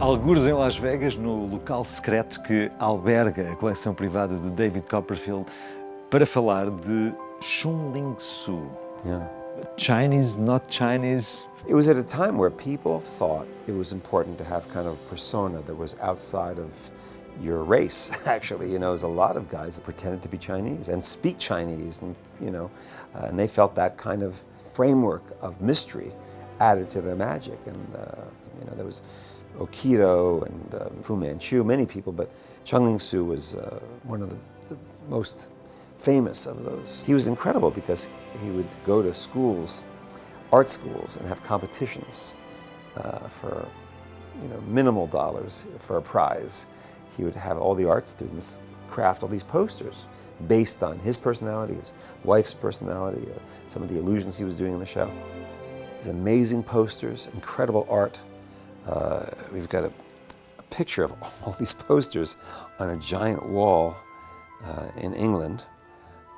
Algures em Las Vegas, no local secreto que alberga a coleção privada de David Copperfield, para falar de Chung Ling Soo. Yeah. Chinese, not Chinese. It was at a time where people thought it was important to have kind of a persona that was outside of your race, actually. There's a lot of guys that pretended to be Chinese and speak Chinese, and, and they felt that kind of framework of mystery added to their magic. And, there was Aikido and Fu Manchu, many people, but Chung Ling Soo was one of the most famous of those. He was incredible because he would go to schools, art schools, and have competitions for minimal dollars for a prize. He would have all the art students craft all these posters based on his personality, his wife's personality, some of the illusions he was doing in the show. These amazing posters, incredible art. We've got a picture of all these posters on a giant wall in England.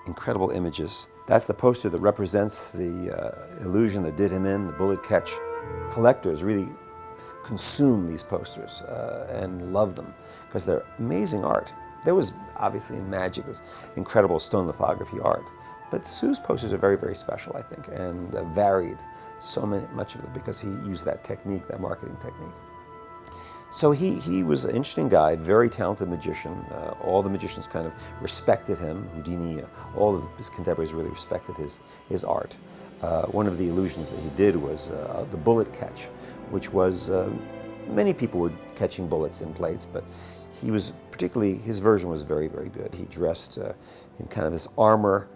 Incredible images. That's the poster that represents the illusion that did him in, the bullet catch. Collectors really consume these posters and love them because they're amazing art. There was obviously in magic this incredible stone lithography art, but Soo's posters are very, very special, I think, and varied much of it because he used that technique, that marketing technique. So he was an interesting guy, very talented magician. All the magicians kind of respected him. Houdini, all of his contemporaries really respected his art. One of the illusions that he did was the bullet catch, which was, many people were catching bullets in plates, but he was particularly, his version was very, very good. He dressed in kind of this armor,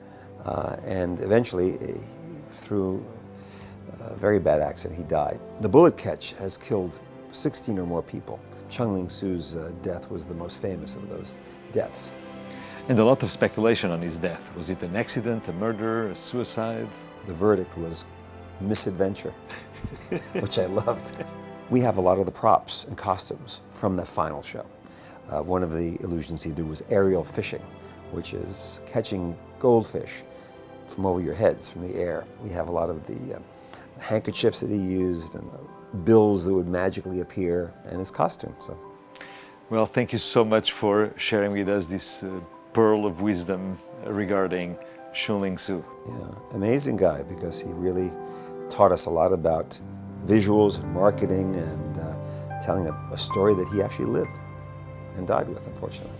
and eventually, through a very bad accident, he died. The bullet catch has killed 16 or more people. Chung Ling Soo's death was the most famous of those deaths. And a lot of speculation on his death. Was it an accident, a murder, a suicide? The verdict was misadventure, which I loved. We have a lot of the props and costumes from that final show. One of the illusions he did was aerial fishing, which is catching goldfish from over your heads, from the air. We have a lot of the handkerchiefs that he used and bills that would magically appear, and his costume. So, well, thank you so much for sharing with us this pearl of wisdom regarding Chung Ling Soo. Yeah, amazing guy because he really taught us a lot about visuals and marketing and telling a story that he actually lived and died with, unfortunately.